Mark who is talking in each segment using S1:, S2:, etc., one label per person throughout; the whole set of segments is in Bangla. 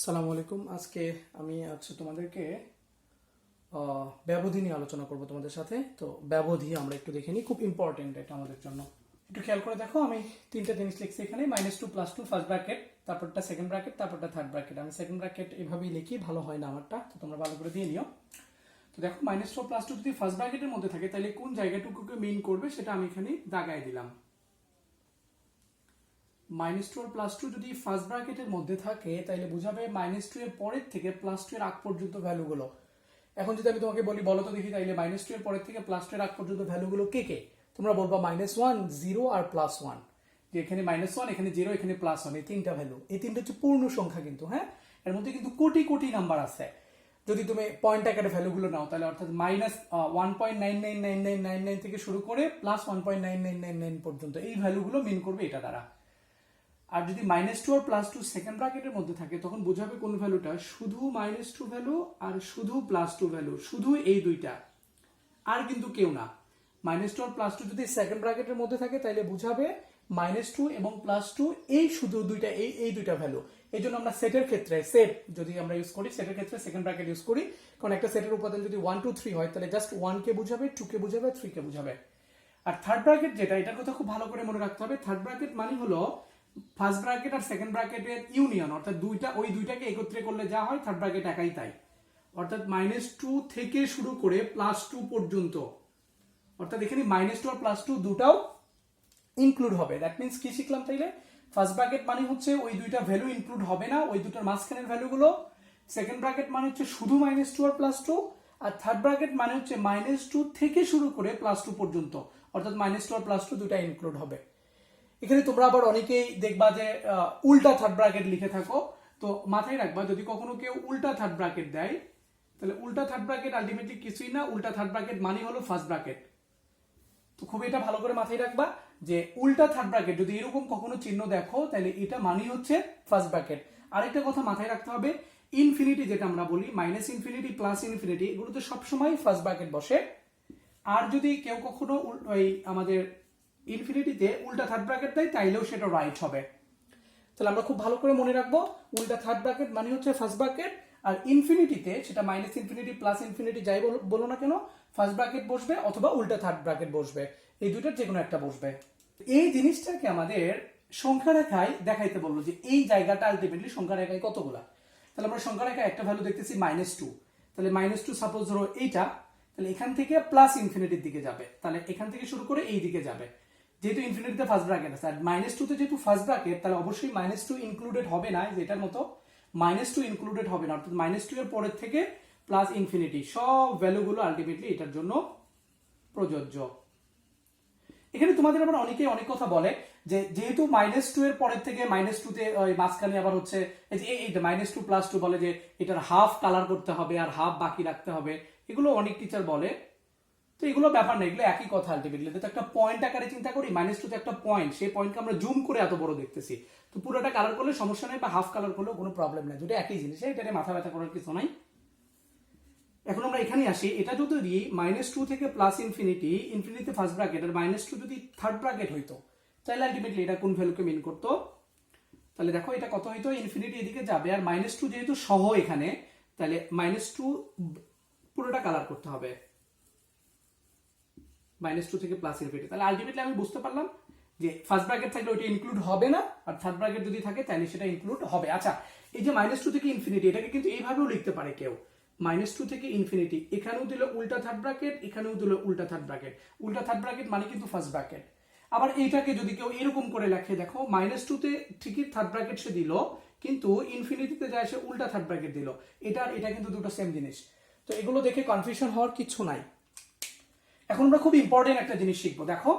S1: সালামু আলাইকুম। আজকে আমি তোমাদেরকে ব্যবধি নিয়ে আলোচনা করব তোমাদের সাথে। তো ব্যবধি আমরা একটু দেখে নিই, খুব ইম্পর্টেন্ট এটা আমাদের জন্য। একটু খেয়াল করে দেখো, আমি তিনটা জিনিস লিখছি এখানে, -2 + 2 ফার্স্ট ব্র্যাকেট, তারপরটা সেকেন্ড ব্র্যাকেট, তারপরটা থার্ড ব্র্যাকেট। আমি সেকেন্ড ব্র্যাকেট এভাবেই লিখি, ভালো হয় না আমারটা, তো তোমরা ভালো করে দিয়ে নিও। তো দেখো -4 + 2 যদি ফার্স্ট ব্র্যাকেটের মধ্যে থাকে তাহলে কোন জায়গাটুকুকে মিন করবে সেটা আমি এখানে দাগায় দিলাম। -4 + 2 যদি ফার্স্ট ব্র্যাকেটের মধ্যে থাকে তাহলে বুঝাবে -2 এর পরের থেকে +2 এর আগ পর্যন্ত ভ্যালুগুলো। এখন যদি আমি তোমাকে বলি বলো তো দেখি, তাইলে -2 এর পরের থেকে +2 এর আগ পর্যন্ত ভ্যালুগুলো কে কে? তোমরা বলবা -1, 0 আর +1। যে এখানে -1, এখানে 0, এখানে +1, এই তিনটা ভ্যালু, এই তিনটা হচ্ছে পূর্ণ সংখ্যা কিন্তু। হ্যাঁ, এর মধ্যে কিন্তু কোটি কোটি নাম্বার আছে। যদি তুমি পয়েন্ট আকারে ভ্যালুগুলো নাও তাহলে অর্থাৎ -1.999999 থেকে শুরু করে +1.9999 পর্যন্ত এই ভ্যালুগুলো মিন করবে এটা দ্বারা। আর যদি -2 আর +2 সেকেন্ড ব্র্যাকেটের মধ্যে থাকে তখন বোঝাবে কোন ভ্যালুটা, শুধু -2 ভ্যালু আর শুধু +2 ভ্যালু, শুধু এই দুইটা, আর কিন্তু কেউ না। -2 আর +2 যদি সেকেন্ড ব্র্যাকেটের মধ্যে থাকে তাহলে বুঝাবে -2 এবং +2 এই শুধু দুইটা, এই দুইটা ভ্যালু। এই জন্য আমরা সেটের ক্ষেত্রে, সেট যদি আমরা ইউজ করি, সেটের ক্ষেত্রে সেকেন্ড ব্র্যাকেট ইউজ করি, কারণ একটা সেটের উপাদান যদি 1 2 3 হয় তাহলে জাস্ট 1 কে বুঝাবে, 2 কে বুঝাবে, 3 কে বুঝাবে। আর থার্ড ব্র্যাকেট যেটা, এটার কথা খুব ভালো করে মনে রাখতে হবে। থার্ড ব্র্যাকেট মানে হলো ফার্স্ট ব্র্যাকেট আর সেকেন্ড ব্র্যাকেটের ইউনিয়ন, অর্থাৎ ওই দুইটাকে একত্রে করলে যা হয় থার্ড ব্র্যাকেট একাই তাই। অর্থাৎ -2 থেকে শুরু করে +2 পর্যন্ত, অর্থাৎ এখানে -2 আর +2 দুটাও ইনক্লুড হবে। দ্যাট মিন্স কি শিখলাম তাইলে? ফার্স্ট ব্র্যাকেট মানে হচ্ছে ওই দুইটা ভ্যালু ইনক্লুড হবে না, ওই দুটার মাঝখানের ভ্যালুগুলো। সেকেন্ড ব্র্যাকেট মানে হচ্ছে শুধু -2 আর +2, আর থার্ড ব্র্যাকেট মানে হচ্ছে -2 থেকে শুরু করে +2 পর্যন্ত, অর্থাৎ -2 আর +2 দুটা ইনক্লুড হবে। এখানে তোমরা আবার অনেকেই দেখবা যে উল্টা থার্ড ব্র্যাকেট লিখে থাকো, তো মাথায় রাখবা যদি কখনো কেউ উল্টা থার্ড ব্র্যাকেট দেয় তাহলে উল্টা থার্ড ব্র্যাকেট আলটিমেটলি কিছুই না, উল্টা থার্ড ব্র্যাকেট মানে হলো ফার্স্ট ব্র্যাকেট। তো খুব এটা ভালো করে মাথায় রাখবা যে উল্টা থার্ড ব্র্যাকেট যদি এরকম কখনো চিহ্ন দেখো তাহলে এটা মানে হচ্ছে ফার্স্ট ব্র্যাকেট। আরেকটা কথা মাথায় রাখতে হবে, ইনফিনিটি যেটা আমরা বলি, -ইনফিনিটি, +ইনফিনিটি, এগুলোতে সবসময় ফার্স্ট ব্র্যাকেট বসে। আর যদি কেউ কখনো ওই আমাদের ইনফিনিটিতে উল্টা থার্ড ব্র্যাকেট দেয় তাইলেও সেটা রাইট হবে। তাহলে আমরা খুব ভালো করে মনে রাখবো, উল্টা থার্ড ব্র্যাকেট মানে হচ্ছে ফার্স্ট ব্র্যাকেট, আর ইনফিনিটিতে সেটা -ইনফিনিটি, +ইনফিনিটি যাই বলো না কেন, ফার্স্ট ব্র্যাকেট বসবে অথবা উল্টা থার্ড ব্র্যাকেট বসবে, এই দুইটার যে কোনো একটা বসবে। এই জিনিসটাকে আমাদের সংখ্যা রেখায় দেখাইতে বললো যে এই জায়গাটা আলটিমেটলি সংখ্যা রেখায় কতগুলা। তাহলে আমরা সংখ্যা রেখায় একটা ভ্যালু দেখতেছি -2, তাহলে -2 সাপোজ ধরো এইটা, তাহলে এখান থেকে +ইনফিনিটির দিকে যাবে, তাহলে এখান থেকে শুরু করে এই দিকে যাবে। যেহেতু ইনফিনিটিতে ফার্স্ট ব্র্যাকেট আছে আর -2 তে যেহেতু ফার্স্ট ব্র্যাকেট, তাহলে অবশ্যই -2 ইনক্লুডেড হবে না, যেটার মতো -2 ইনক্লুডেড হবে না, অর্থাৎ -2 এর পরের থেকে +ইনফিনিটি সব ভ্যালুগুলো আলটিমেটলি এটার জন্য প্রযোজ্য। এখানে তোমাদের আবার অনেকেই অনেক কথা বলে যে যেহেতু -2 এর পরের থেকে -2 তে ওই মাঝখানে আবার হচ্ছে এই -2 +2 বলে যে এটার হাফ কালার করতে হবে আর হাফ বাকি রাখতে হবে, এগুলো অনেক টিচার বলে। তো এগুলো ব্যাপার না, এগুলো একই কথা আলটিমেটলি। তো একটা পয়েন্ট আকারে চিন্তা করি, -2 তে একটা পয়েন্ট, সেই পয়েন্টকে আমরা জুম করে এত বড় দেখতেছি, তো পুরোটা কালার করলে সমস্যা নেই বা হাফ কালার করলেও কোনো প্রবলেম নেই, দুটো একই জিনিস, এটা মাথা ব্যথা করার কিছু নাই। এখন আমরা এখানে আসি, এটা যদি -2 থেকে +ইনফিনিটি, ইনফিনিটিতে ফার্স্ট ব্র্যাকেট আর -2 যদি থার্ড ব্র্যাকেট হইতো তাহলে আলটিমেটলি এটা কোন ভ্যালুকে মিন করতো? তাহলে দেখো এটা কত হইতো, ইনফিনিটি এদিকে যাবে, আর -2 যেহেতু সহ এখানে, তাহলে -2 পুরোটা কালার করতে হবে, -2 থেকে +ইনফিনিটি। তাহলে আলটিমেটলি আমি বুঝতে পারলাম যে ফার্স্ট ব্র্যাকেট থাকলে ওইটা ইনক্লুড হবে না, আর থার্ড ব্র্যাকেট যদি থাকে তাহলে সেটা ইনক্লুড হবে। আচ্ছা, এই যে -2 থেকে ইনফিনিটি, এটাকে কিন্তু এইভাবেও লিখতে পারে কেউ, -2 থেকে ইনফিনিটি, এখানেও দিল উল্টা থার্ড ব্র্যাকেট, এখানেও দিল উল্টা থার্ড ব্র্যাকেট। উল্টা থার্ড ব্র্যাকেট মানে কিন্তু ফার্স্ট ব্র্যাকেট। আবার এইটাকে যদি কেউ এরকম করে লেখে, দেখো -2 তে ঠিকই থার্ড ব্র্যাকেট সে দিল, কিন্তু ইনফিনিটিতে যায় সে উল্টা থার্ড ব্র্যাকেট দিল, এটা কিন্তু দুটো সেম জিনিস। তো এগুলো দেখে কনফিউশন হওয়ার কিছু নাই। এখন আমরা খুব ইম্পর্টেন্ট একটা জিনিস শিখবো। দেখো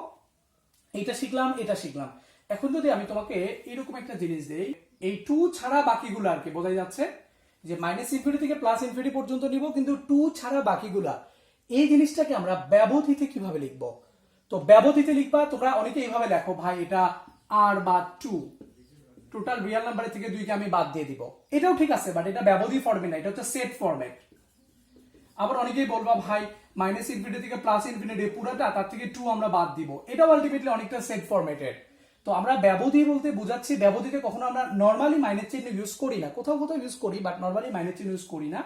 S1: এটা শিখলাম, এটা শিখলাম। এখন যদি আমি তোমাকে এরকম একটা জিনিস দেই, এই 2 ছাড়া বাকিগুলো আর কি, বোঝাই যাচ্ছে যে -ইনফিনিটি থেকে +ইনফিনিটি পর্যন্ত নিব, কিন্তু 2 ছাড়া বাকিগুলা, এই জিনিসটাকে আমরা ব্যবধিতে কিভাবে লিখবো? তো ব্যবধিতে লিখবা, তোমরা অনেকে এইভাবে লেখো, ভাই এটা r বা 2, টোটাল রিয়েল নাম্বারের থেকে 2 কে আমি বাদ দিয়ে দিব, এটাও ঠিক আছে, বাট এটা ব্যবধি ফর্মে না, এটা হচ্ছে সেট ফরম্যাট। আবার অনেকেই বলবা ভাই -ইনফিনিটি থেকে +ইনফিনিটি পুরোটা, তার থেকে 2 আমরা বাদ দিব, এটাও আলটিমেটলি অনেকটা সেট ফরম্যাটের। তো আমরা ব্যবধি বলতে বোঝাচ্ছি, ব্যবধিতে কখনো আমরা নর্মালি মাইনাস চিহ্ন ইউজ করি না, কোথাও কোথাও ইউজ করি, বাট নর্মালি মাইনাস চিহ্ন ইউজ করি না।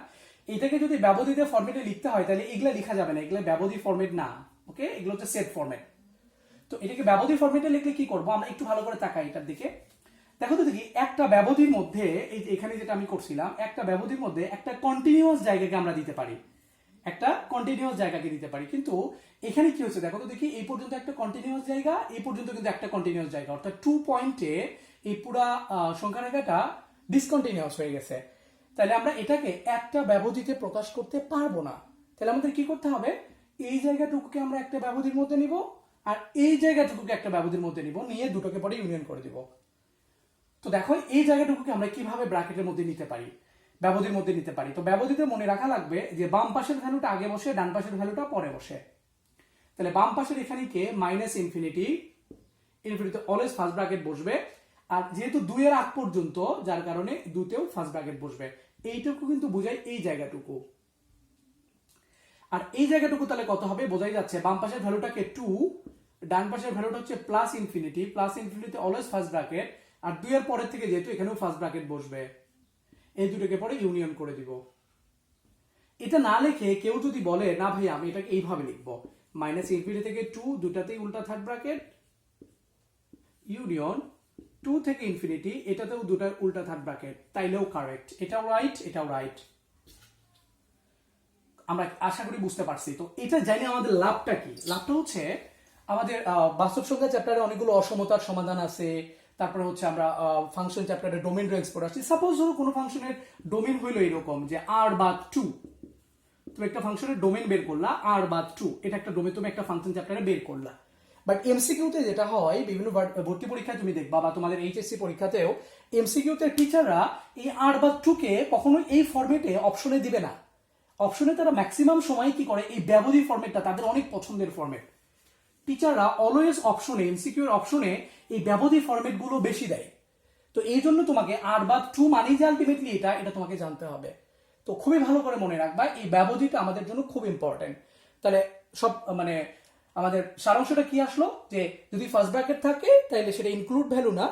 S1: এটাকে যদি ব্যবধিতে ফরম্যাটে লিখতে হয় তাহলে এগুলা লেখা যাবে না, এগুলো ব্যবধি ফরম্যাট না, ওকে, এগুলো হচ্ছে সেট ফরম্যাট। তো এটাকে ব্যবধি ফরম্যাটে লিখলে কি করবো, আমরা একটু ভালো করে তাকাই এটার দিকে। দেখো তো দেখি, একটা ব্যবধির মধ্যে এই যে এখানে যেটা আমি করছিলাম, একটা ব্যবধির মধ্যে একটা কন্টিনিউয়াস জায়গাকে আমরা দিতে পারি, একটা কন্টিনিউয়াস জায়গাকে দিতে পারি। কিন্তু এখানে কি হচ্ছে দেখো তো দেখি, এই পর্যন্ত একটা কন্টিনিউয়াস জায়গা, এই পর্যন্ত কিন্তু একটা কন্টিনিউয়াস জায়গা, অর্থাৎ 2 পয়েন্টে এই পুরা সংখ্যা রেখাটা ডিসকন্টিনিউয়াস হয়ে গেছে। তাহলে আমরা এটাকে একটা ব্যবধিতে প্রকাশ করতে পারবো না। তাহলে আমাদের কি করতে হবে, এই জায়গাটুকুকে আমরা একটা ব্যবধির মধ্যে নিব, আর এই জায়গাটুকুকে একটা ব্যবধির মধ্যে নিব, নিয়ে দুটোকে পরে ইউনিয়ন করে দিব। তো দেখো এই জায়গাটুকুকে আমরা কিভাবে ব্র্যাকেটের মধ্যে নিতে পারি, ব্যবধির মধ্যে নিতে পারি। তো ব্যবধিতে মনে রাখা লাগবে যে বাম পাশের ভ্যালুটা আগে বসে, ডান পাশের ভ্যালুটা পরে বসে। তাহলে বাম পাশের এখানে কে minus infinity, infinity always first bracket বসবে, আর যেহেতু 2 এর আগ পর্যন্ত যার কারণে 2তেও ফার্স্ট ব্র্যাকেট বসবে। এইটুকু কিন্তু বোঝায় এই জায়গাটুকু, আর এই জায়গাটুকু তাহলে কত হবে বোঝাই যাচ্ছে, বাম পাশের ভ্যালুটাকে 2, ডান পাশের ভ্যালুটা হচ্ছে plus infinity, plus infinity always first bracket, আর 2 এর পরের থেকে যেহেতু এখানেও ফার্স্ট ব্র্যাকেট বসবে, এই দুটোকে পরে ইউনিয়ন করে দিব। এটা না লিখে কেউ যদি বলে না ভাই আমি এটাকে এইভাবে লিখবো, মাইনাস ইনফিনিটি থেকে 2 দুটাতেই উল্টা থার্ড ব্র্যাকেট, ইউনিয়ন 2 থেকে ইনফিনিটি এটাতেও দুটা উল্টা থার্ড ব্র্যাকেট, তাইলেও কারেক্ট, এটাও রাইট, এটাও রাইট। আমরা আশা করি বুঝতে পারছি। তো এটা জানি আমাদের লাভটা কি, লাভটা হচ্ছে আমাদের বাস্তব সংখ্যা চ্যাপ্টারে অনেকগুলো অসমতার সমাধান আছে, তারপরে হচ্ছে আমরা ফাংশন চ্যাপ্টারে ডোমেন রেঞ্জ পড়ে আসছি। সাপোজ ধরো কোনো ফাংশনের ডোমেন হইলো এরকম যে r বাদ 2, তুমি একটা ফাংশনের ডোমেন বের করলা r বাদ 2, এটা একটা ডোমেন তুমি একটা ফাংশন চ্যাপ্টারে বের করলা। বাট এমসিকিউতে যেটা হয়, বিভিন্ন ভর্তি পরীক্ষায় তুমি দেখবা বা তোমাদের এইচএসসি পরীক্ষাতেও এমসিকিউতে টিচাররা এই r বাদ 2 কে কখনো এই ফরম্যাটে অপশনে দিবে না। অপশনে তারা ম্যাক্সিমাম সময় কি করে, এই ব্যবধি ফরম্যাটটা তাদের অনেক পছন্দের ফরম্যাট, টিচাররা অলওয়েজ অপশনে, এমসিকিউর অপশনে এই ব্যবধি ফরম্যাট গুলো বেশি দেয়। তো এই জন্য তোমাকে r বাদ 2 মানেই যে আলটিমেটলি এটা তোমাকে জানতে হবে। তো খুবই ভালো করে মনে রাখবা, এই ব্যবধিটা আমাদের জন্য খুব ইম্পর্টেন্ট। তাহলে সব মানে আমাদের সারাংশটা কি আসলো, যে যদি ফার্স্ট ব্র্যাকেট থাকে তাহলে সেটা ইনক্লুড ভ্যালু না,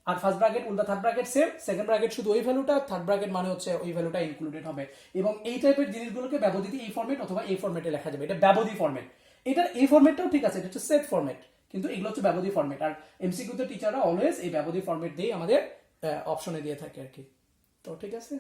S1: আর ফার্স্ট ব্র্যাকেট উল্টা third bracket same, second bracket শুধু ওই ভ্যালুটা, থার্ড ব্র্যাকেট মানে হচ্ছে ওই ভ্যালুটা ইনক্লুডেড হবে। এবং এই টাইপের জিনিসগুলোকে ব্যবধিতে এই ফরম্যাট অথবা এই ফরম্যাটে লেখা যাবে, এটা ব্যবধি ফরম্যাট। এটার এই ফরম্যাটটাও ঠিক আছে, এটা হচ্ছে সেট ফরম্যাট, কিন্তু এগুলো হচ্ছে ব্যবধি ফরম্যাট। আর এমসিকিউতে টিচাররা অলওয়েজ এই ব্যবধি ফরম্যাট দিয়ে আমাদের অপশনে দিয়ে থাকে আর কি। তো ঠিক আছে।